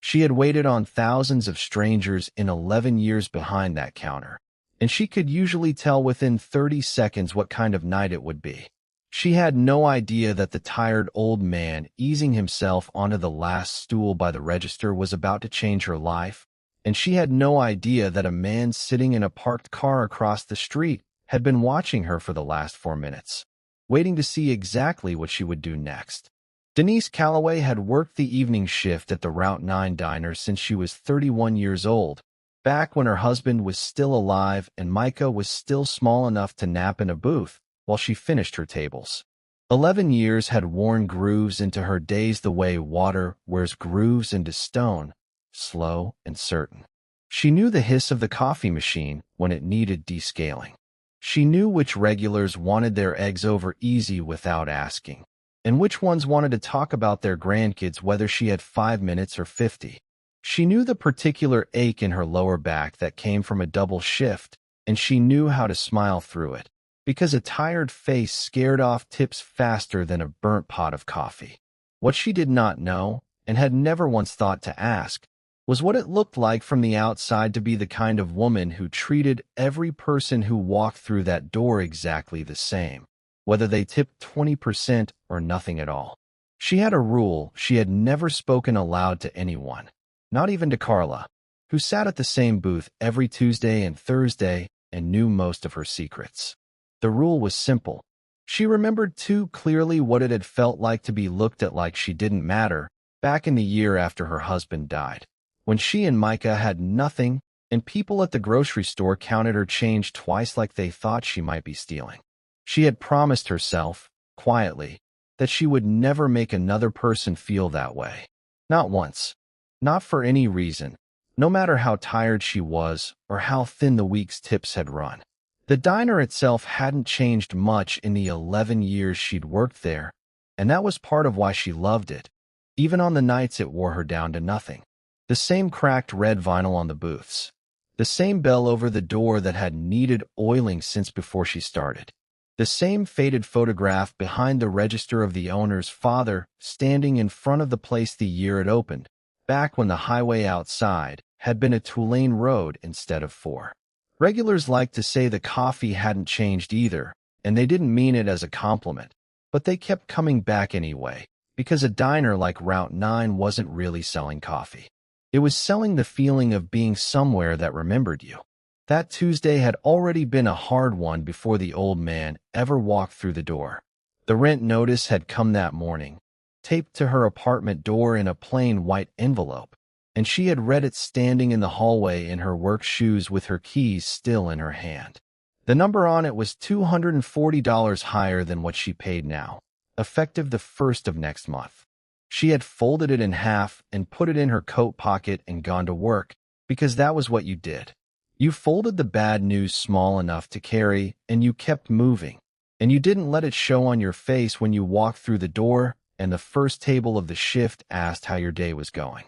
She had waited on thousands of strangers in 11 years behind that counter, and she could usually tell within 30 seconds what kind of night it would be. She had no idea that the tired old man easing himself onto the last stool by the register was about to change her life, and she had no idea that a man sitting in a parked car across the street had been watching her for the last 4 minutes, waiting to see exactly what she would do next. Denise Calloway had worked the evening shift at the Route 9 diner since she was 31 years old, back when her husband was still alive and Micah was still small enough to nap in a booth while she finished her tables. 11 years had worn grooves into her days the way water wears grooves into stone, slow and certain. She knew the hiss of the coffee machine when it needed descaling. She knew which regulars wanted their eggs over easy without asking, and which ones wanted to talk about their grandkids whether she had 5 minutes or 50. She knew the particular ache in her lower back that came from a double shift, and she knew how to smile through it, because a tired face scared off tips faster than a burnt pot of coffee. What she did not know, and had never once thought to ask, was what it looked like from the outside to be the kind of woman who treated every person who walked through that door exactly the same, whether they tipped 20% or nothing at all. She had a rule she had never spoken aloud to anyone, not even to Carla, who sat at the same booth every Tuesday and Thursday and knew most of her secrets. The rule was simple. She remembered too clearly what it had felt like to be looked at like she didn't matter back in the year after her husband died, when she and Micah had nothing and people at the grocery store counted her change twice like they thought she might be stealing. She had promised herself, quietly, that she would never make another person feel that way. Not once. Not for any reason, no matter how tired she was or how thin the week's tips had run. The diner itself hadn't changed much in the 11 years she'd worked there, and that was part of why she loved it, even on the nights it wore her down to nothing. The same cracked red vinyl on the booths. The same bell over the door that had needed oiling since before she started. The same faded photograph behind the register of the owner's father standing in front of the place the year it opened, back when the highway outside had been a 2-lane road instead of 4. Regulars liked to say the coffee hadn't changed either, and they didn't mean it as a compliment, but they kept coming back anyway, because a diner like Route 9 wasn't really selling coffee. It was selling the feeling of being somewhere that remembered you. That Tuesday had already been a hard one before the old man ever walked through the door. The rent notice had come that morning, taped to her apartment door in a plain white envelope, and she had read it standing in the hallway in her work shoes with her keys still in her hand. The number on it was $240 higher than what she paid now, effective the 1st of next month. She had folded it in half and put it in her coat pocket and gone to work, because that was what you did. You folded the bad news small enough to carry, and you kept moving, and you didn't let it show on your face when you walked through the door and the first table of the shift asked how your day was going.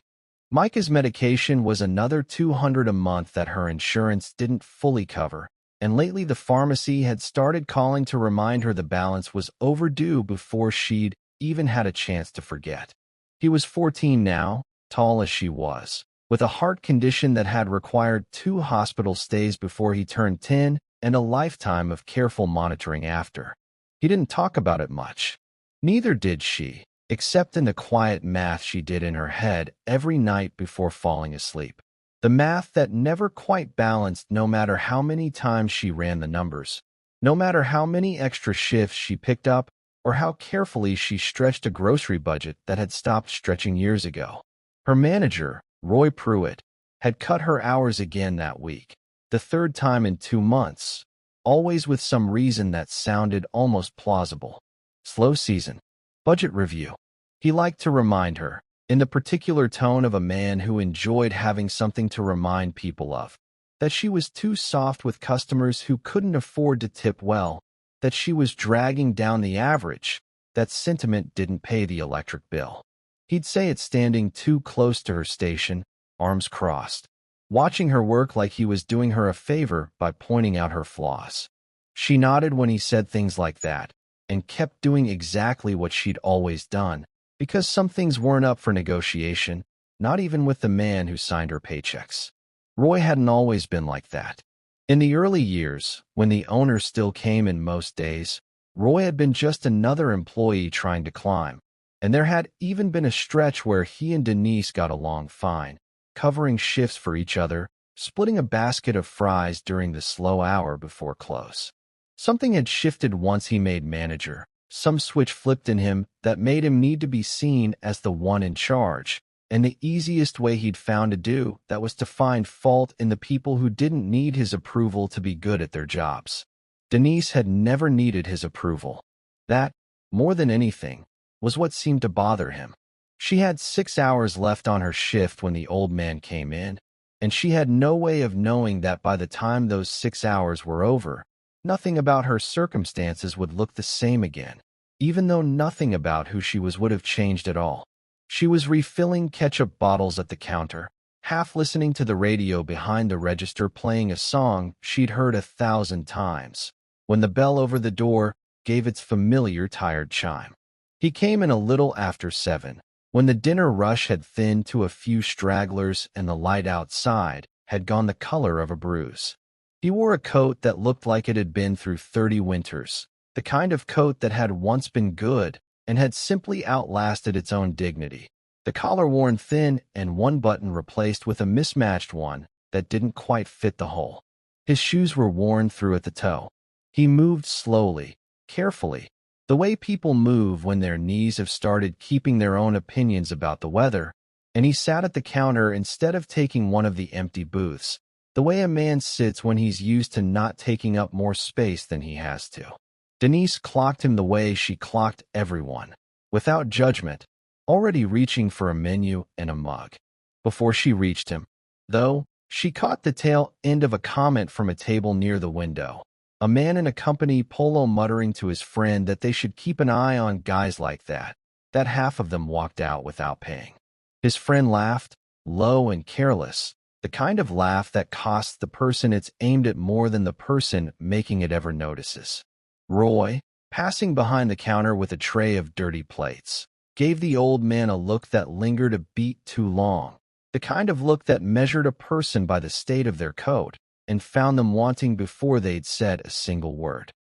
Micah's medication was another $200 a month that her insurance didn't fully cover, and lately the pharmacy had started calling to remind her the balance was overdue before she'd even had a chance to forget. He was 14 now, tall as she was, with a heart condition that had required 2 hospital stays before he turned 10 and a lifetime of careful monitoring after. He didn't talk about it much. Neither did she, except in the quiet math she did in her head every night before falling asleep. The math that never quite balanced no matter how many times she ran the numbers, no matter how many extra shifts she picked up, or how carefully she stretched a grocery budget that had stopped stretching years ago. Her manager, Roy Pruitt, had cut her hours again that week, the 3rd time in 2 months, always with some reason that sounded almost plausible. Slow season. Budget review. He liked to remind her, in the particular tone of a man who enjoyed having something to remind people of, that she was too soft with customers who couldn't afford to tip well, that she was dragging down the average, that sentiment didn't pay the electric bill. He'd say it standing too close to her station, arms crossed, watching her work like he was doing her a favor by pointing out her flaws. She nodded when he said things like that, and kept doing exactly what she'd always done, because some things weren't up for negotiation, not even with the man who signed her paychecks. Roy hadn't always been like that. In the early years, when the owner still came in most days, Roy had been just another employee trying to climb, and there had even been a stretch where he and Denise got along fine, covering shifts for each other, splitting a basket of fries during the slow hour before close. Something had shifted once he made manager. Some switch flipped in him that made him need to be seen as the one in charge, and the easiest way he'd found to do that was to find fault in the people who didn't need his approval to be good at their jobs. Denise had never needed his approval. That, more than anything, was what seemed to bother him. She had 6 hours left on her shift when the old man came in, and she had no way of knowing that by the time those 6 hours were over, nothing about her circumstances would look the same again, even though nothing about who she was would have changed at all. She was refilling ketchup bottles at the counter, half listening to the radio behind the register playing a song she'd heard 1,000 times, when the bell over the door gave its familiar tired chime. He came in a little after 7, when the dinner rush had thinned to a few stragglers and the light outside had gone the color of a bruise. He wore a coat that looked like it had been through 30 winters, the kind of coat that had once been good and had simply outlasted its own dignity, the collar worn thin and one button replaced with a mismatched one that didn't quite fit the hole. His shoes were worn through at the toe. He moved slowly, carefully, the way people move when their knees have started keeping their own opinions about the weather, and he sat at the counter instead of taking one of the empty booths, the way a man sits when he's used to not taking up more space than he has to. Denise clocked him the way she clocked everyone, without judgment, already reaching for a menu and a mug. Before she reached him, though, she caught the tail end of a comment from a table near the window, a man in a company polo muttering to his friend that they should keep an eye on guys like that half of them walked out without paying. His friend laughed, low and careless, the kind of laugh that costs the person it's aimed at more than the person making it ever notices. Roy, passing behind the counter with a tray of dirty plates, gave the old man a look that lingered a beat too long, the kind of look that measured a person by the state of their coat and found them wanting before they'd said a single word.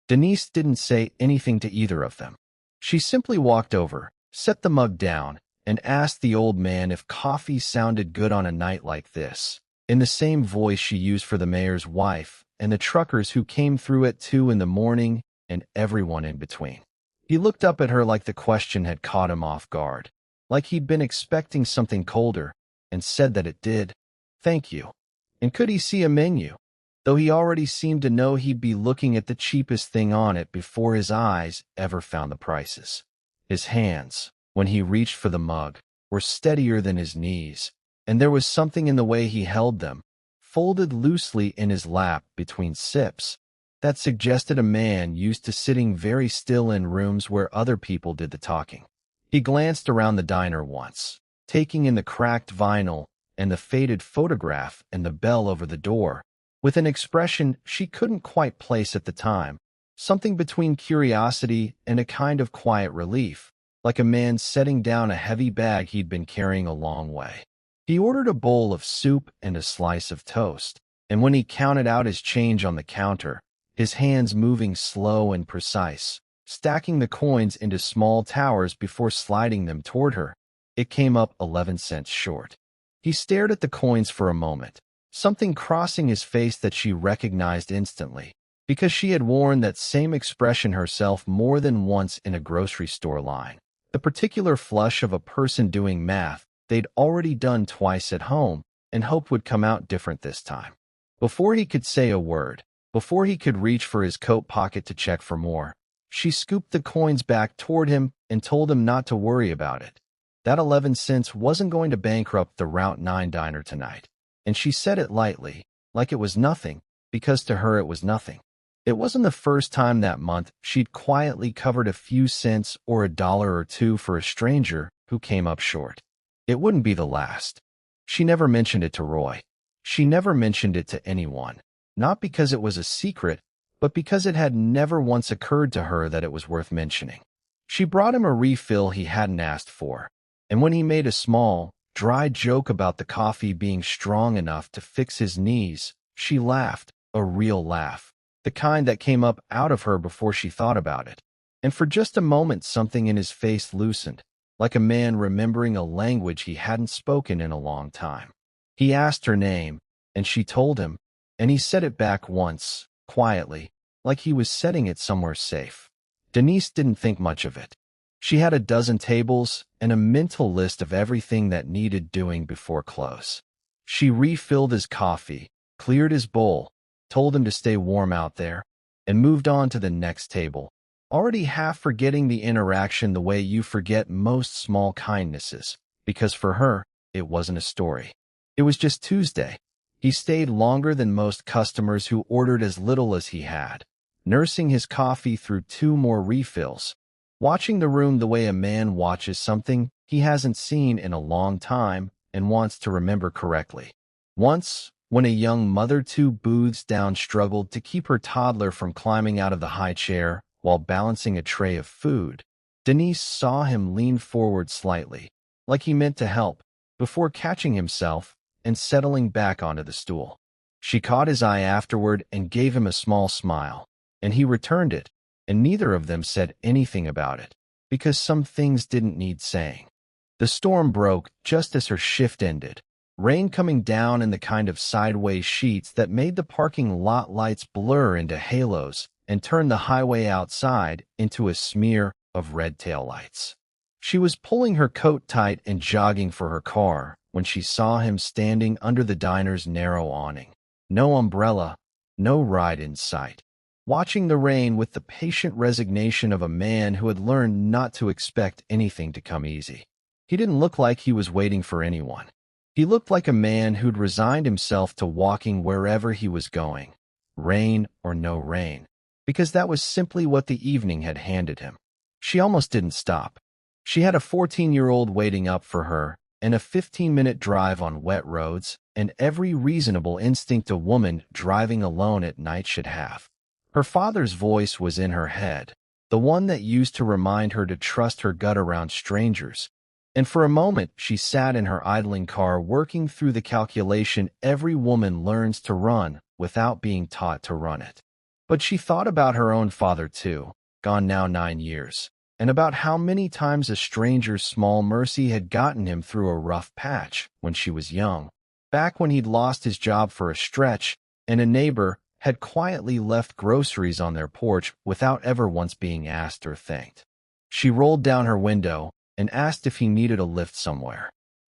Denise didn't say anything to either of them. She simply walked over, set the mug down, and asked the old man if coffee sounded good on a night like this, in the same voice she used for the mayor's wife and the truckers who came through at 2 in the morning and everyone in between. He looked up at her like the question had caught him off guard, like he'd been expecting something colder, and said that it did. Thank you. And could he see a menu? Though he already seemed to know he'd be looking at the cheapest thing on it before his eyes ever found the prices. His hands, when he reached for the mug, were steadier than his knees, and there was something in the way he held them, folded loosely in his lap between sips, that suggested a man used to sitting very still in rooms where other people did the talking. He glanced around the diner once, taking in the cracked vinyl and the faded photograph and the bell over the door, with an expression she couldn't quite place at the time, something between curiosity and a kind of quiet relief, like a man setting down a heavy bag he'd been carrying a long way. He ordered a bowl of soup and a slice of toast, and when he counted out his change on the counter, his hands moving slow and precise, stacking the coins into small towers before sliding them toward her, it came up 11 cents short. He stared at the coins for a moment, something crossing his face that she recognized instantly, because she had worn that same expression herself more than once in a grocery store line. The particular flush of a person doing math they'd already done twice at home and hoped would come out different this time. Before he could say a word, before he could reach for his coat pocket to check for more, she scooped the coins back toward him and told him not to worry about it. That 11 cents wasn't going to bankrupt the Route 9 diner tonight, and she said it lightly, like it was nothing, because to her it was nothing. It wasn't the first time that month she'd quietly covered a few cents or $1 or $2 for a stranger who came up short. It wouldn't be the last. She never mentioned it to Roy. She never mentioned it to anyone, not because it was a secret, but because it had never once occurred to her that it was worth mentioning. She brought him a refill he hadn't asked for, and when he made a small, dry joke about the coffee being strong enough to fix his knees, she laughed, a real laugh, the kind that came up out of her before she thought about it. And for just a moment something in his face loosened, like a man remembering a language he hadn't spoken in a long time. He asked her name, and she told him, and he said it back once, quietly, like he was setting it somewhere safe. Denise didn't think much of it. She had a dozen tables and a mental list of everything that needed doing before close. She refilled his coffee, cleared his bowl, told him to stay warm out there, and moved on to the next table, already half forgetting the interaction the way you forget most small kindnesses, because for her, it wasn't a story. It was just Tuesday. He stayed longer than most customers who ordered as little as he had, nursing his coffee through 2 more refills, watching the room the way a man watches something he hasn't seen in a long time and wants to remember correctly. Once, when a young mother 2 booths down struggled to keep her toddler from climbing out of the high chair while balancing a tray of food, Denise saw him lean forward slightly, like he meant to help, before catching himself and settling back onto the stool. She caught his eye afterward and gave him a small smile, and he returned it, and neither of them said anything about it, because some things didn't need saying. The storm broke just as her shift ended, rain coming down in the kind of sideways sheets that made the parking lot lights blur into halos and turned the highway outside into a smear of red taillights. She was pulling her coat tight and jogging for her car when she saw him standing under the diner's narrow awning. No umbrella, no ride in sight. Watching the rain with the patient resignation of a man who had learned not to expect anything to come easy. He didn't look like he was waiting for anyone. He looked like a man who'd resigned himself to walking wherever he was going, rain or no rain, because that was simply what the evening had handed him. She almost didn't stop. She had a 14-year-old waiting up for her, and a 15-minute drive on wet roads, and every reasonable instinct a woman driving alone at night should have. Her father's voice was in her head, the one that used to remind her to trust her gut around strangers. And for a moment, she sat in her idling car working through the calculation every woman learns to run without being taught to run it. But she thought about her own father too, gone now 9 years, and about how many times a stranger's small mercy had gotten him through a rough patch when she was young, back when he'd lost his job for a stretch and a neighbor had quietly left groceries on their porch without ever once being asked or thanked. She rolled down her window and asked if he needed a lift somewhere.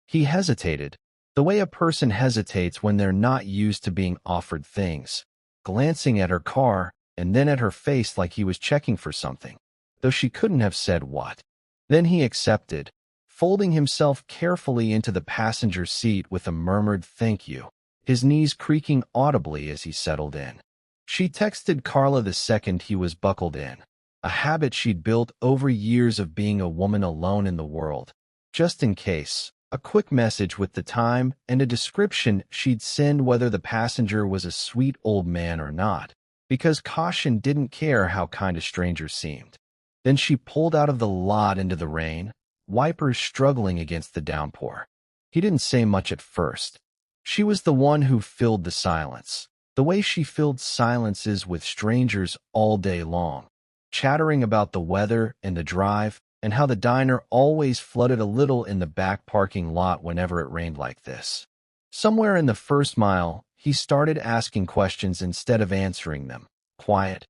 He hesitated, the way a person hesitates when they're not used to being offered things, glancing at her car and then at her face like he was checking for something, though she couldn't have said what. Then he accepted, folding himself carefully into the passenger seat with a murmured thank you, his knees creaking audibly as he settled in. She texted Carla the second he was buckled in, a habit she'd built over years of being a woman alone in the world. Just in case, a quick message with the time and a description she'd send whether the passenger was a sweet old man or not, because caution didn't care how kind a stranger seemed. Then she pulled out of the lot into the rain, wipers struggling against the downpour. He didn't say much at first. She was the one who filled the silence, the way she filled silences with strangers all day long, chattering about the weather and the drive and how the diner always flooded a little in the back parking lot whenever it rained like this. Somewhere in the first mile, he started asking questions instead of answering them, quiet,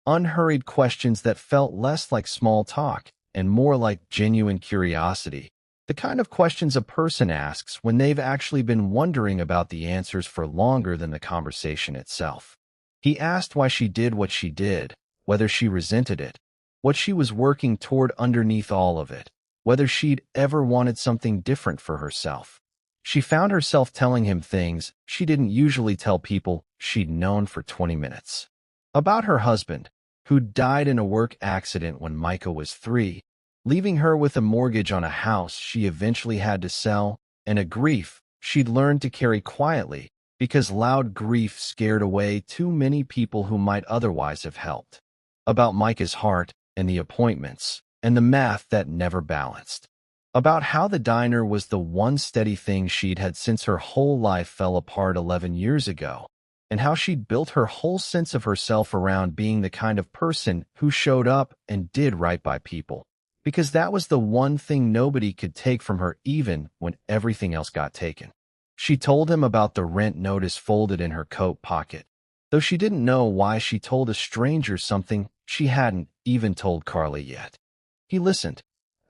unhurried questions that felt less like small talk and more like genuine curiosity. The kind of questions a person asks when they've actually been wondering about the answers for longer than the conversation itself. He asked why she did what she did, whether she resented it, what she was working toward underneath all of it, whether she'd ever wanted something different for herself. She found herself telling him things she didn't usually tell people she'd known for 20 minutes. About her husband, who died in a work accident when Micah was 3, leaving her with a mortgage on a house she eventually had to sell, and a grief she'd learned to carry quietly because loud grief scared away too many people who might otherwise have helped. About Micah's heart and the appointments and the math that never balanced. about how the diner was the one steady thing she'd had since her whole life fell apart 11 years ago, and how she'd built her whole sense of herself around being the kind of person who showed up and did right by people, because that was the one thing nobody could take from her even when everything else got taken. She told him about the rent notice folded in her coat pocket, though she didn't know why she told a stranger something she hadn't even told Carla yet. He listened.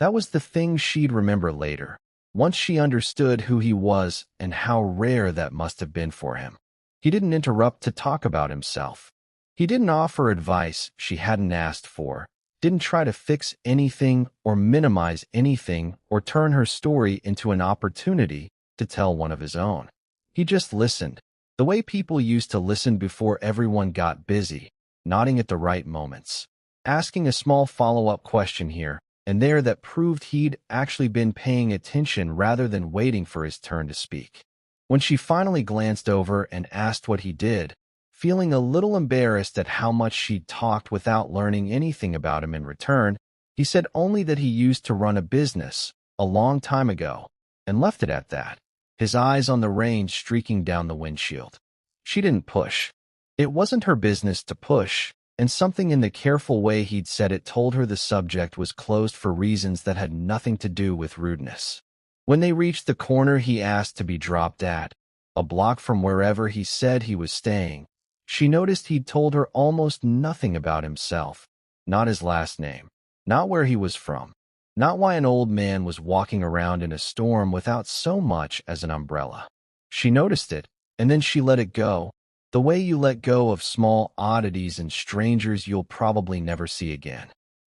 That was the thing she'd remember later, once she understood who he was and how rare that must have been for him. He didn't interrupt to talk about himself. He didn't offer advice she hadn't asked for, didn't try to fix anything or minimize anything or turn her story into an opportunity to tell one of his own. He just listened, the way people used to listen before everyone got busy, nodding at the right moments, asking a small follow-up question here and there that proved he'd actually been paying attention rather than waiting for his turn to speak. When she finally glanced over and asked what he did, feeling a little embarrassed at how much she'd talked without learning anything about him in return, he said only that he used to run a business a long time ago, and left it at that, his eyes on the rain streaking down the windshield. She didn't push. It wasn't her business to push, and something in the careful way he'd said it told her the subject was closed for reasons that had nothing to do with rudeness. When they reached the corner he asked to be dropped at, a block from wherever he said he was staying, she noticed he'd told her almost nothing about himself, not his last name, not where he was from, not why an old man was walking around in a storm without so much as an umbrella. She noticed it, and then she let it go, the way you let go of small oddities and strangers you'll probably never see again.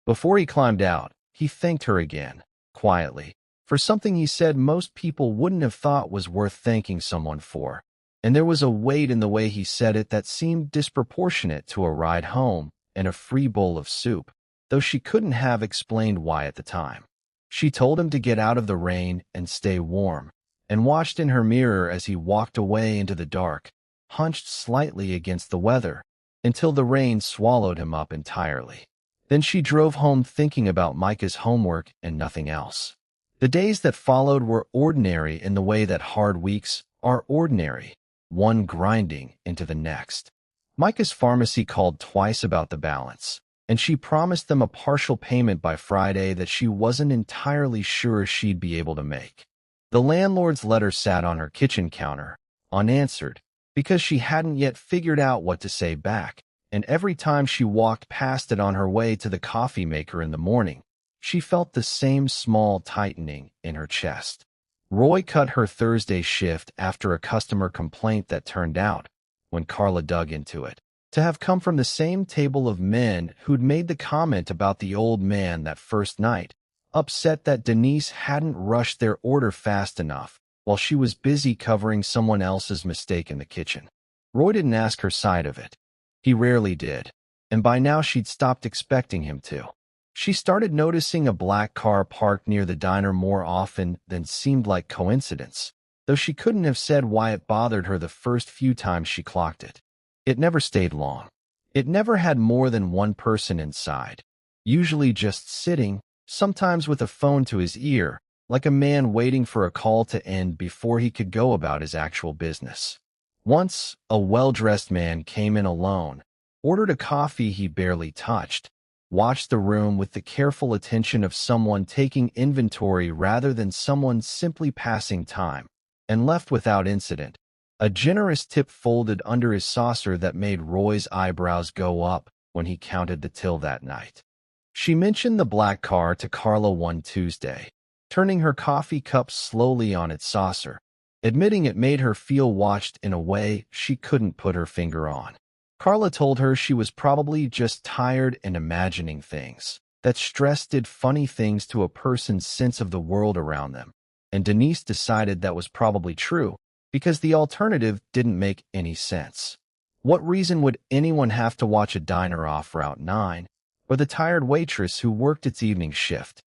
Before he climbed out, he thanked her again, quietly, for something he said most people wouldn't have thought was worth thanking someone for, and there was a weight in the way he said it that seemed disproportionate to a ride home and a free bowl of soup, though she couldn't have explained why at the time. She told him to get out of the rain and stay warm, and watched in her mirror as he walked away into the dark, hunched slightly against the weather, until the rain swallowed him up entirely. Then she drove home thinking about Micah's homework and nothing else. The days that followed were ordinary in the way that hard weeks are ordinary, one grinding into the next. Micah's pharmacy called twice about the balance, and she promised them a partial payment by Friday that she wasn't entirely sure she'd be able to make. The landlord's letter sat on her kitchen counter, unanswered, because she hadn't yet figured out what to say back, and every time she walked past it on her way to the coffee maker in the morning, she felt the same small tightening in her chest. Roy cut her Thursday shift after a customer complaint that turned out, when Carla dug into it, to have come from the same table of men who'd made the comment about the old man that first night, upset that Denise hadn't rushed their order fast enough while she was busy covering someone else's mistake in the kitchen. Roy didn't ask her side of it. He rarely did, and by now she'd stopped expecting him to. She started noticing a black car parked near the diner more often than seemed like coincidence, though she couldn't have said why it bothered her the first few times she clocked it. It never stayed long. It never had more than one person inside, usually just sitting, sometimes with a phone to his ear, like a man waiting for a call to end before he could go about his actual business. Once, a well-dressed man came in alone, ordered a coffee he barely touched, watched the room with the careful attention of someone taking inventory rather than someone simply passing time, and left without incident, a generous tip folded under his saucer that made Roy's eyebrows go up when he counted the till that night. She mentioned the black car to Carla one Tuesday, turning her coffee cup slowly on its saucer, admitting it made her feel watched in a way she couldn't put her finger on. Carla told her she was probably just tired and imagining things, that stress did funny things to a person's sense of the world around them, and Denise decided that was probably true, because the alternative didn't make any sense. What reason would anyone have to watch a diner off Route 9, or the tired waitress who worked its evening shift?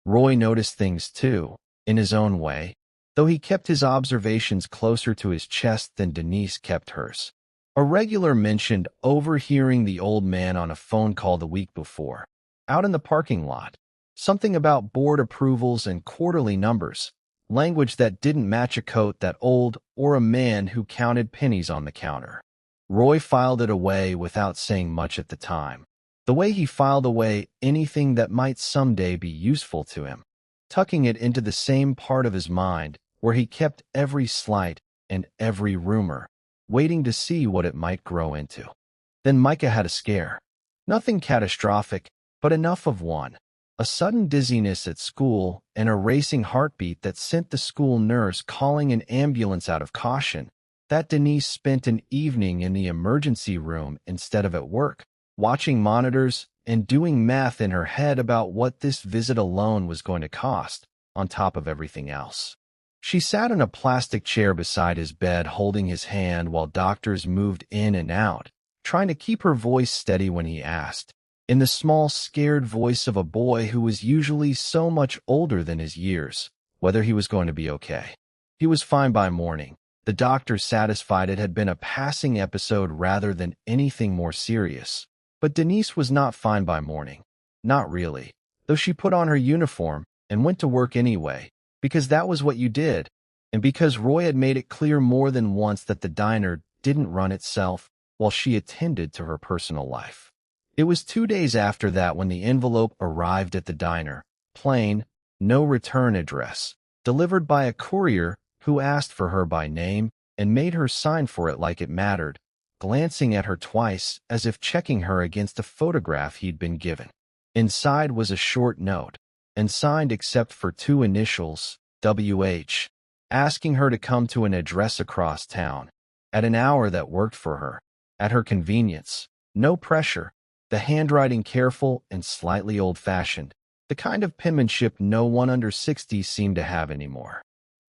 Roy noticed things too, in his own way, though he kept his observations closer to his chest than Denise kept hers. A regular mentioned overhearing the old man on a phone call the week before, out in the parking lot, Something about board approvals and quarterly numbers, language that didn't match a coat that old or a man who counted pennies on the counter. Roy filed it away without saying much at the time. The way he filed away anything that might someday be useful to him, tucking it into the same part of his mind where he kept every slight and every rumor, waiting to see what it might grow into. Then Micah had a scare. Nothing catastrophic, but enough of one. A sudden dizziness at school and a racing heartbeat that sent the school nurse calling an ambulance out of caution. That Denise spent an evening in the emergency room instead of at work, watching monitors and doing math in her head about what this visit alone was going to cost, on top of everything else. She sat in a plastic chair beside his bed holding his hand while doctors moved in and out, trying to keep her voice steady when he asked, in the small, scared voice of a boy who was usually so much older than his years, whether he was going to be okay. He was fine by morning. The doctor satisfied it had been a passing episode rather than anything more serious. But Denise was not fine by morning. Not really, though she put on her uniform and went to work anyway, because that was what you did, and because Roy had made it clear more than once that the diner didn't run itself while she attended to her personal life. It was 2 days after that when the envelope arrived at the diner, plain, no return address, delivered by a courier who asked for her by name and made her sign for it like it mattered, glancing at her twice as if checking her against a photograph he'd been given. Inside was a short note, and signed except for 2 initials, WH, asking her to come to an address across town, at an hour that worked for her, at her convenience. No pressure, the handwriting careful and slightly old-fashioned, the kind of penmanship no one under 60 seemed to have anymore.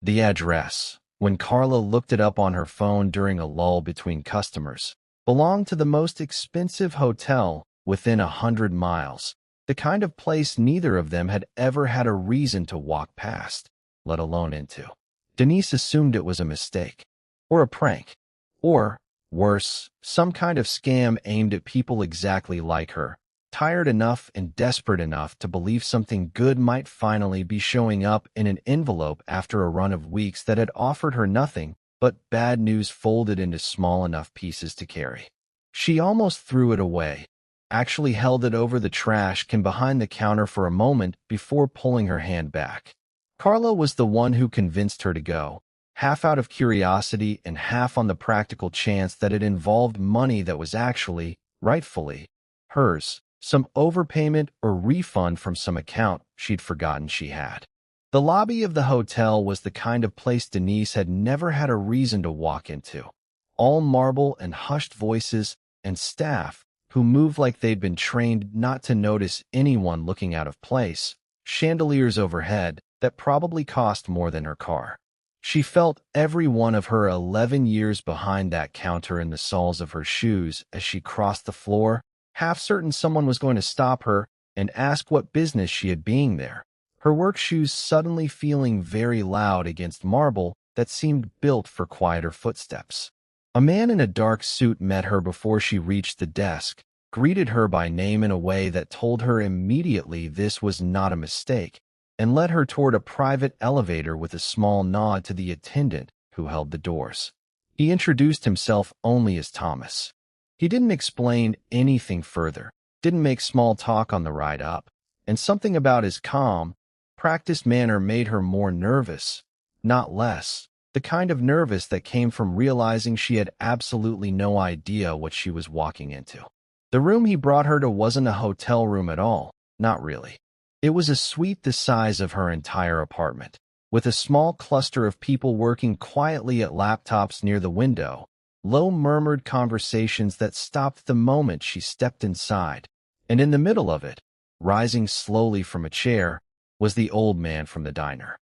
The address, when Carla looked it up on her phone during a lull between customers, belonged to the most expensive hotel within 100 miles, the kind of place neither of them had ever had a reason to walk past, let alone into. Denise assumed it was a mistake, or a prank, or, worse, some kind of scam aimed at people exactly like her, tired enough and desperate enough to believe something good might finally be showing up in an envelope after a run of weeks that had offered her nothing but bad news folded into small enough pieces to carry. She almost threw it away, actually held it over the trash can behind the counter for a moment before pulling her hand back. Carla was the one who convinced her to go, half out of curiosity and half on the practical chance that it involved money that was actually, rightfully, hers, some overpayment or refund from some account she'd forgotten she had. The lobby of the hotel was the kind of place Denise had never had a reason to walk into. All marble and hushed voices and staff who moved like they'd been trained not to notice anyone looking out of place, chandeliers overhead that probably cost more than her car. She felt every one of her 11 years behind that counter in the soles of her shoes as she crossed the floor, half certain someone was going to stop her and ask what business she had being there, her work shoes suddenly feeling very loud against marble that seemed built for quieter footsteps. A man in a dark suit met her before she reached the desk, greeted her by name in a way that told her immediately this was not a mistake, and led her toward a private elevator with a small nod to the attendant who held the doors. He introduced himself only as Thomas. He didn't explain anything further, didn't make small talk on the ride up, and something about his calm, practiced manner made her more nervous, not less, the kind of nervous that came from realizing she had absolutely no idea what she was walking into. The room he brought her to wasn't a hotel room at all, not really. It was a suite the size of her entire apartment, with a small cluster of people working quietly at laptops near the window, low murmured conversations that stopped the moment she stepped inside, and in the middle of it, rising slowly from a chair, was the old man from the diner.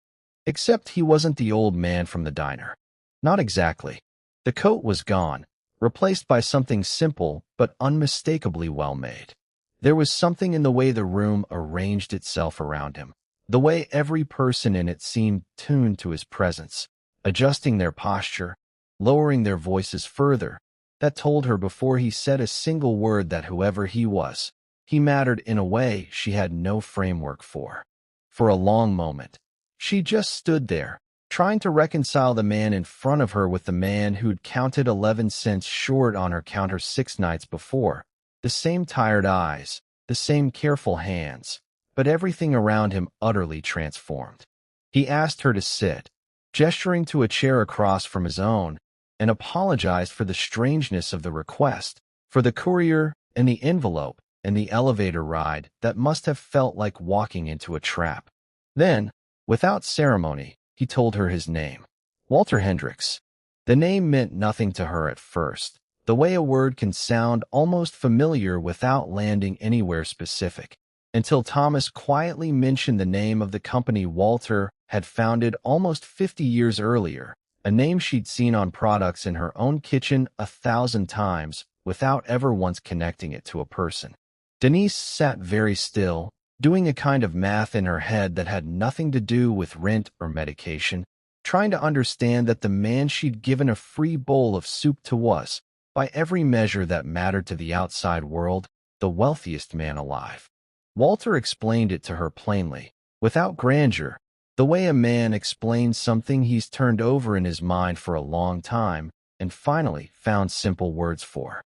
Except he wasn't the old man from the diner. Not exactly. The coat was gone, replaced by something simple but unmistakably well-made. There was something in the way the room arranged itself around him, the way every person in it seemed tuned to his presence, adjusting their posture, lowering their voices further, that told her before he said a single word that whoever he was, He mattered in a way she had no framework for. For a long moment, she just stood there, trying to reconcile the man in front of her with the man who'd counted 11 cents short on her counter 6 nights before. The same tired eyes, the same careful hands, but everything around him utterly transformed. He asked her to sit, gesturing to a chair across from his own, and apologized for the strangeness of the request, for the courier and the envelope and the elevator ride that must have felt like walking into a trap. Then, without ceremony, he told her his name. Walter Hendricks. The name meant nothing to her at first, the way a word can sound almost familiar without landing anywhere specific, until Thomas quietly mentioned the name of the company Walter had founded almost 50 years earlier, a name she'd seen on products in her own kitchen 1,000 times without ever once connecting it to a person. Denise sat very still, doing a kind of math in her head that had nothing to do with rent or medication, trying to understand that the man she'd given a free bowl of soup to was, by every measure that mattered to the outside world, the wealthiest man alive. Walter explained it to her plainly, without grandeur, the way a man explains something he's turned over in his mind for a long time and finally found simple words for.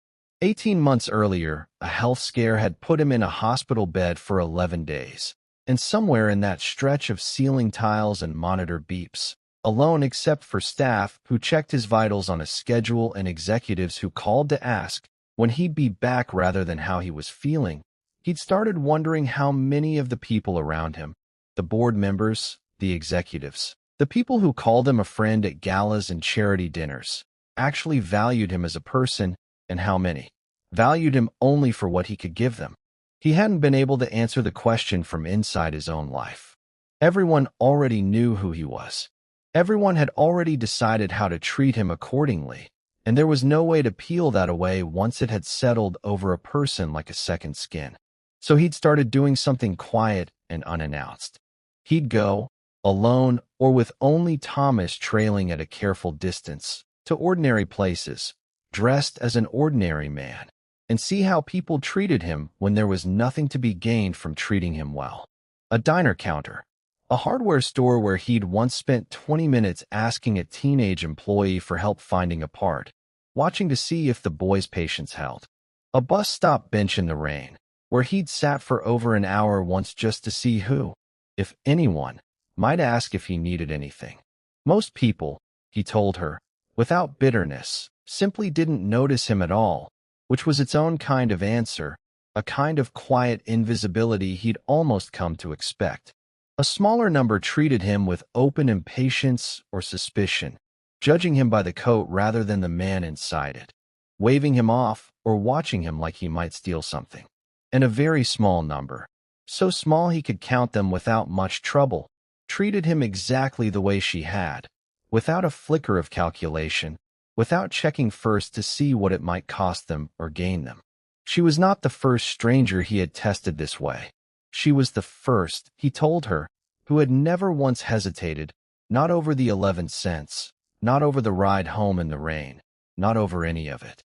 18 months earlier, a health scare had put him in a hospital bed for 11 days, and somewhere in that stretch of ceiling tiles and monitor beeps, alone except for staff who checked his vitals on a schedule and executives who called to ask when he'd be back rather than how he was feeling, he'd started wondering how many of the people around him, the board members, the executives, the people who called him a friend at galas and charity dinners, actually valued him as a person, and how many valued him only for what he could give them. He hadn't been able to answer the question from inside his own life. Everyone already knew who he was. Everyone had already decided how to treat him accordingly, and there was no way to peel that away once it had settled over a person like a second skin. So he'd started doing something quiet and unannounced. He'd go, alone or with only Thomas trailing at a careful distance, to ordinary places, dressed as an ordinary man, and see how people treated him when there was nothing to be gained from treating him well. A diner counter, a hardware store where he'd once spent 20 minutes asking a teenage employee for help finding a part, watching to see if the boy's patience held. A bus stop bench in the rain, where he'd sat for over an hour once just to see who, if anyone, might ask if he needed anything. Most people, he told her, without bitterness, simply didn't notice him at all, which was its own kind of answer, a kind of quiet invisibility he'd almost come to expect. A smaller number treated him with open impatience or suspicion, judging him by the coat rather than the man inside it, waving him off or watching him like he might steal something. And a very small number, so small he could count them without much trouble, treated him exactly the way she had, without a flicker of calculation, without checking first to see what it might cost them or gain them. She was not the first stranger he had tested this way. She was the first, he told her, who had never once hesitated, not over the 11 cents, not over the ride home in the rain, not over any of it.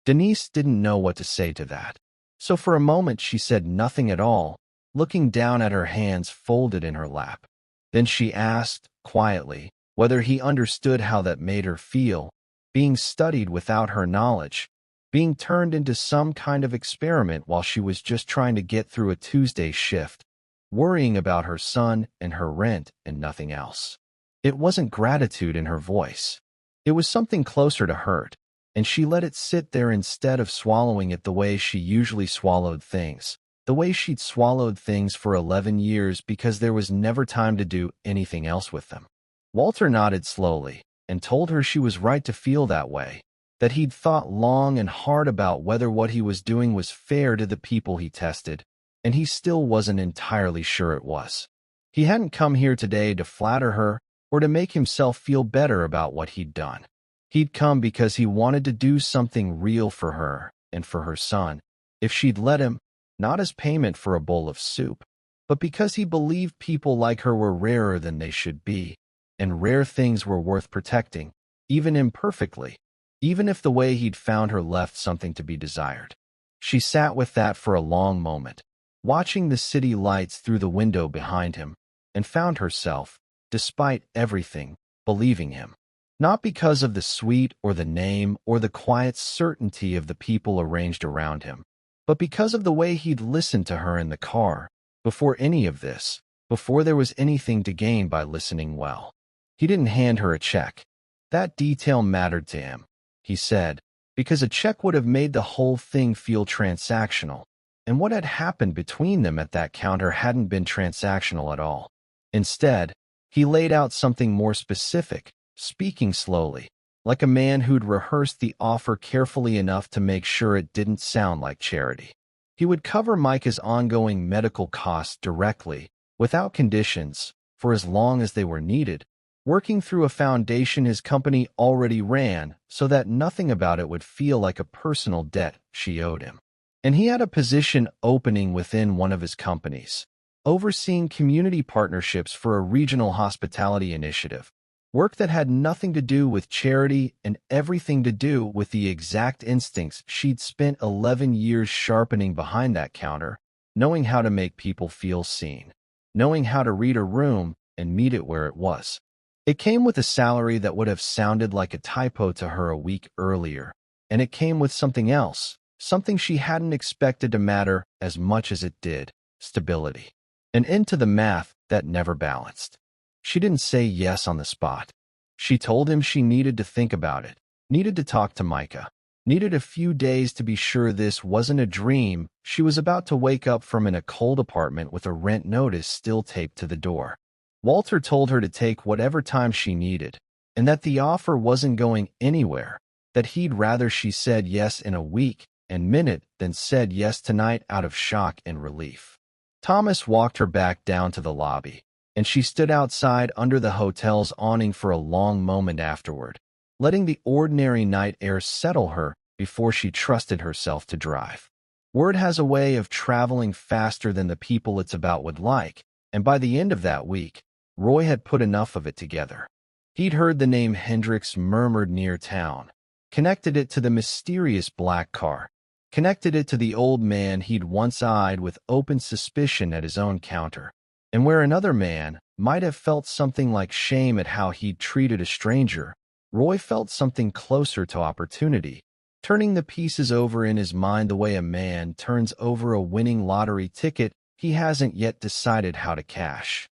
Denise didn't know what to say to that. So for a moment she said nothing at all, looking down at her hands folded in her lap. Then she asked, quietly, whether he understood how that made her feel, being studied without her knowledge, being turned into some kind of experiment while she was just trying to get through a Tuesday shift, worrying about her son and her rent and nothing else. It wasn't gratitude in her voice. It was something closer to hurt, and she let it sit there instead of swallowing it the way she usually swallowed things, the way she'd swallowed things for 11 years because there was never time to do anything else with them. Walter nodded slowly and told her she was right to feel that way, that he'd thought long and hard about whether what he was doing was fair to the people he tested, and he still wasn't entirely sure it was. He hadn't come here today to flatter her or to make himself feel better about what he'd done. He'd come because he wanted to do something real for her and for her son, if she'd let him, not as payment for a bowl of soup, but because he believed people like her were rarer than they should be, and rare things were worth protecting, even imperfectly, even if the way he'd found her left something to be desired. She sat with that for a long moment, watching the city lights through the window behind him, and found herself, despite everything, believing him. Not because of the suite or the name or the quiet certainty of the people arranged around him, but because of the way he'd listened to her in the car, before any of this, before there was anything to gain by listening well. He didn't hand her a check. That detail mattered to him, he said, because a check would have made the whole thing feel transactional, and what had happened between them at that counter hadn't been transactional at all. Instead, he laid out something more specific, speaking slowly, like a man who'd rehearsed the offer carefully enough to make sure it didn't sound like charity. He would cover Micah's ongoing medical costs directly, without conditions, for as long as they were needed, working through a foundation his company already ran so that nothing about it would feel like a personal debt she owed him. And he had a position opening within one of his companies, overseeing community partnerships for a regional hospitality initiative, work that had nothing to do with charity and everything to do with the exact instincts she'd spent 11 years sharpening behind that counter, knowing how to make people feel seen, knowing how to read a room and meet it where it was. It came with a salary that would have sounded like a typo to her a week earlier, and it came with something else, something she hadn't expected to matter as much as it did: stability. An end to the math that never balanced. She didn't say yes on the spot. She told him she needed to think about it, needed to talk to Micah, needed a few days to be sure this wasn't a dream she was about to wake up from in a cold apartment with a rent notice still taped to the door. Walter told her to take whatever time she needed, and that the offer wasn't going anywhere, that he'd rather she said yes in a week and minute than said yes tonight out of shock and relief. Thomas walked her back down to the lobby, and she stood outside under the hotel's awning for a long moment afterward, letting the ordinary night air settle her before she trusted herself to drive. Word has a way of traveling faster than the people it's about would like, and by the end of that week, Roy had put enough of it together. He'd heard the name Hendricks murmured near town, connected it to the mysterious black car, connected it to the old man he'd once eyed with open suspicion at his own counter, and where another man might have felt something like shame at how he'd treated a stranger, Roy felt something closer to opportunity, turning the pieces over in his mind the way a man turns over a winning lottery ticket he hasn't yet decided how to cash.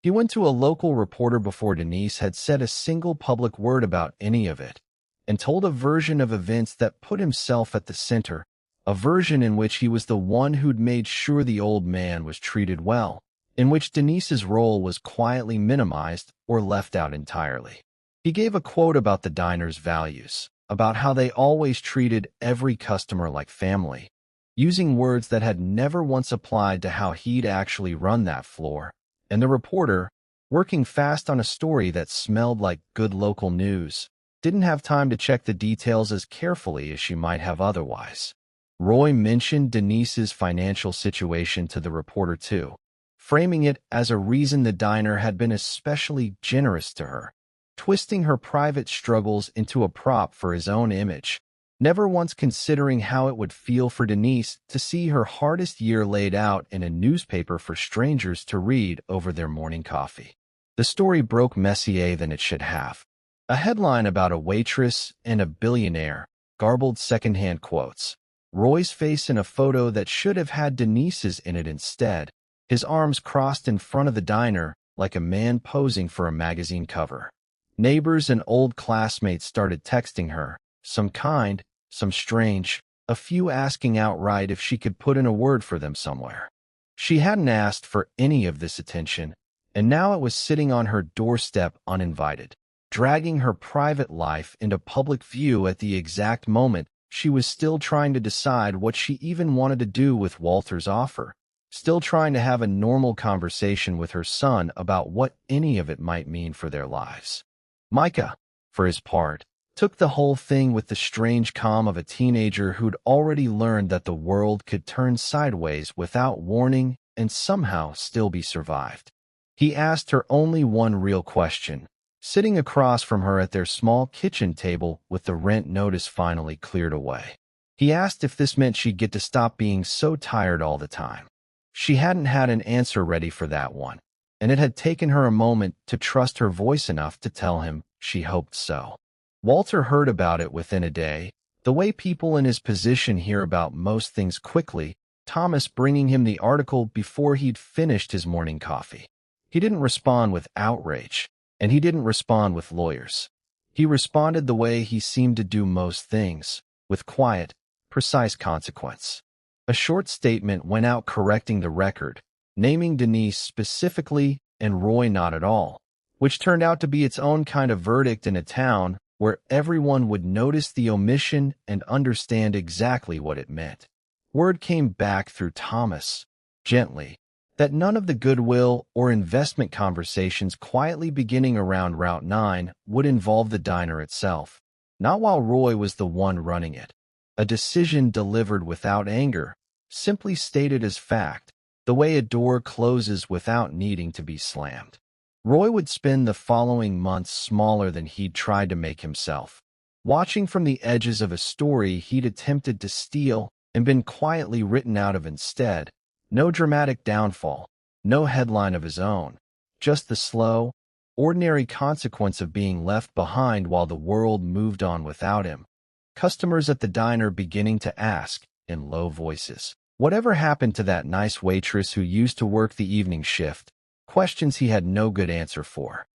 He went to a local reporter before Denise had said a single public word about any of it, and told a version of events that put himself at the center, a version in which he was the one who'd made sure the old man was treated well, in which Denise's role was quietly minimized or left out entirely. He gave a quote about the diner's values, about how they always treated every customer like family, using words that had never once applied to how he'd actually run that floor. And the reporter, working fast on a story that smelled like good local news, didn't have time to check the details as carefully as she might have otherwise. Roy mentioned Denise's financial situation to the reporter too, framing it as a reason the diner had been especially generous to her, twisting her private struggles into a prop for his own image, never once considering how it would feel for Denise to see her hardest year laid out in a newspaper for strangers to read over their morning coffee. The story broke messier than it should have. A headline about a waitress and a billionaire, garbled secondhand quotes, Roy's face in a photo that should have had Denise's in it instead, his arms crossed in front of the diner like a man posing for a magazine cover. Neighbors and old classmates started texting her, some kind, some strange, a few asking outright if she could put in a word for them somewhere. She hadn't asked for any of this attention, and now it was sitting on her doorstep uninvited, dragging her private life into public view at the exact moment she was still trying to decide what she even wanted to do with Walter's offer, still trying to have a normal conversation with her son about what any of it might mean for their lives. Micah, for his part, took the whole thing with the strange calm of a teenager who'd already learned that the world could turn sideways without warning and somehow still be survived. He asked her only one real question, sitting across from her at their small kitchen table with the rent notice finally cleared away. He asked if this meant she'd get to stop being so tired all the time. She hadn't had an answer ready for that one, and it had taken her a moment to trust her voice enough to tell him she hoped so. Walter heard about it within a day, the way people in his position hear about most things quickly, Thomas bringing him the article before he'd finished his morning coffee. He didn't respond with outrage, and he didn't respond with lawyers. He responded the way he seemed to do most things, with quiet, precise consequence. A short statement went out correcting the record, naming Denise specifically and Roy not at all, which turned out to be its own kind of verdict in a town where everyone would notice the omission and understand exactly what it meant. Word came back through Thomas, gently, that none of the goodwill or investment conversations quietly beginning around Route 9 would involve the diner itself, not while Roy was the one running it. A decision delivered without anger, simply stated as fact, the way a door closes without needing to be slammed. Roy would spend the following months smaller than he'd tried to make himself, watching from the edges of a story he'd attempted to steal and been quietly written out of instead. No dramatic downfall, no headline of his own, just the slow, ordinary consequence of being left behind while the world moved on without him. Customers at the diner beginning to ask, in low voices, whatever happened to that nice waitress who used to work the evening shift? Questions he had no good answer for.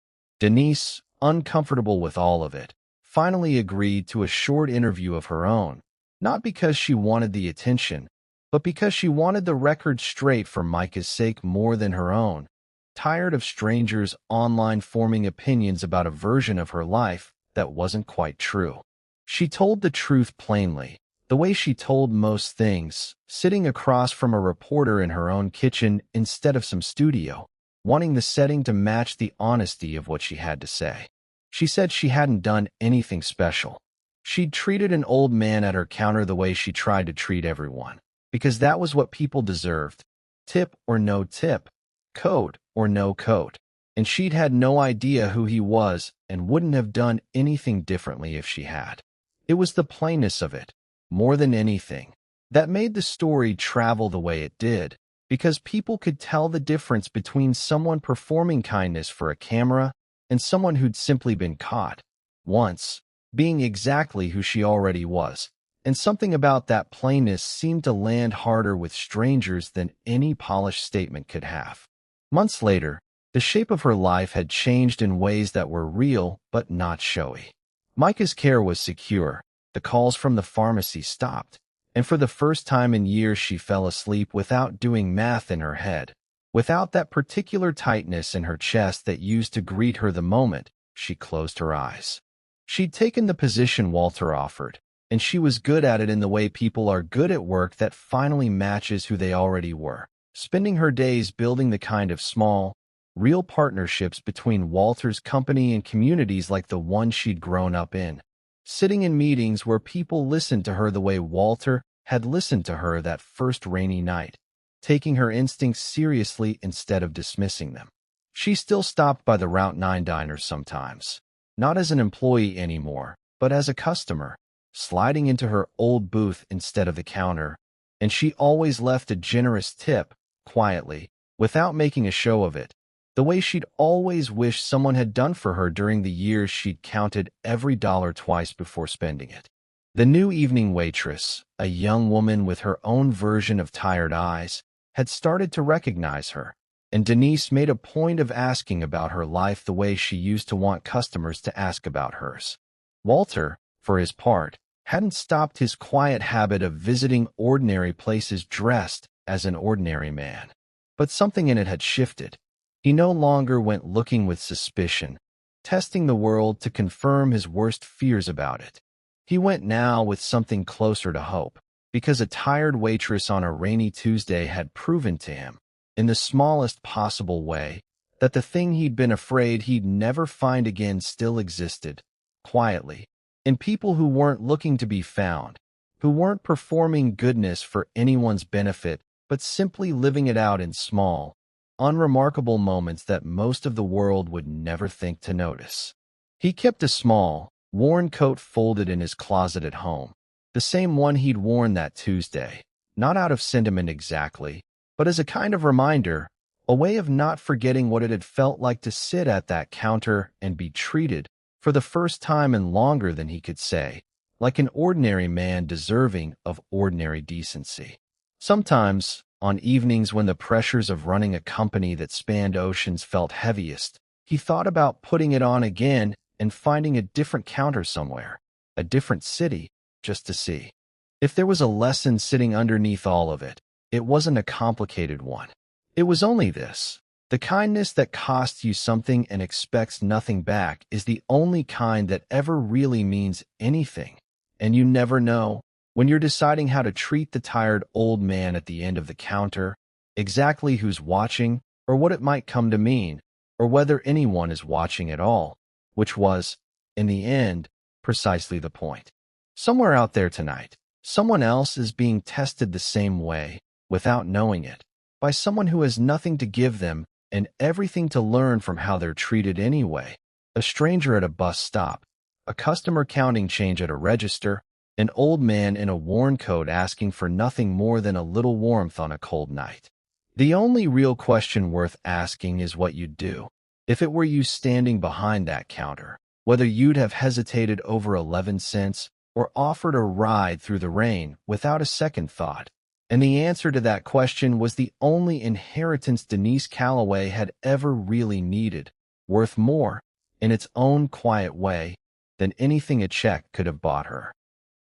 Denise, uncomfortable with all of it, finally agreed to a short interview of her own, not because she wanted the attention, but because she wanted the record straight for Micah's sake more than her own. Tired of strangers online forming opinions about a version of her life that wasn't quite true. She told the truth plainly, the way she told most things, sitting across from a reporter in her own kitchen instead of some studio, wanting the setting to match the honesty of what she had to say. She said she hadn't done anything special. She'd treated an old man at her counter the way she tried to treat everyone, because that was what people deserved. Tip or no tip, code or no code. And she'd had no idea who he was and wouldn't have done anything differently if she had. It was the plainness of it, more than anything, that made the story travel the way it did, because people could tell the difference between someone performing kindness for a camera and someone who'd simply been caught, once, being exactly who she already was. And something about that plainness seemed to land harder with strangers than any polished statement could have. Months later, the shape of her life had changed in ways that were real but not showy. Micah's care was secure, the calls from the pharmacy stopped, and for the first time in years she fell asleep without doing math in her head, without that particular tightness in her chest that used to greet her the moment she closed her eyes. She'd taken the position Walter offered, and she was good at it in the way people are good at work that finally matches who they already were, spending her days building the kind of small, real partnerships between Walter's company and communities like the one she'd grown up in. Sitting in meetings where people listened to her the way Walter had listened to her that first rainy night, taking her instincts seriously instead of dismissing them. She still stopped by the Route 9 diner sometimes, not as an employee anymore, but as a customer, sliding into her old booth instead of the counter, and she always left a generous tip, quietly, without making a show of it, the way she'd always wished someone had done for her during the years she'd counted every dollar twice before spending it. The new evening waitress, a young woman with her own version of tired eyes, had started to recognize her, and Denise made a point of asking about her life the way she used to want customers to ask about hers. Walter, for his part, hadn't stopped his quiet habit of visiting ordinary places dressed as an ordinary man. But something in it had shifted. He no longer went looking with suspicion, testing the world to confirm his worst fears about it. He went now with something closer to hope, because a tired waitress on a rainy Tuesday had proven to him, in the smallest possible way, that the thing he'd been afraid he'd never find again still existed, quietly, in people who weren't looking to be found, who weren't performing goodness for anyone's benefit, but simply living it out in small, unremarkable moments that most of the world would never think to notice. He kept a small, worn coat folded in his closet at home, the same one he'd worn that Tuesday, not out of sentiment exactly, but as a kind of reminder, a way of not forgetting what it had felt like to sit at that counter and be treated, for the first time in longer than he could say, like an ordinary man deserving of ordinary decency. Sometimes, on evenings when the pressures of running a company that spanned oceans felt heaviest, he thought about putting it on again and finding a different counter somewhere, a different city, just to see. If there was a lesson sitting underneath all of it, it wasn't a complicated one. It was only this. The kindness that costs you something and expects nothing back is the only kind that ever really means anything. And you never know, when you're deciding how to treat the tired old man at the end of the counter, exactly who's watching or what it might come to mean, or whether anyone is watching at all, which was, in the end, precisely the point. Somewhere out there tonight, someone else is being tested the same way, without knowing it, by someone who has nothing to give them and everything to learn from how they're treated anyway. A stranger at a bus stop, a customer counting change at a register, an old man in a worn coat asking for nothing more than a little warmth on a cold night. The only real question worth asking is what you'd do if it were you standing behind that counter, whether you'd have hesitated over 11 cents or offered a ride through the rain without a second thought. And the answer to that question was the only inheritance Denise Calloway had ever really needed, worth more, in its own quiet way, than anything a check could have bought her.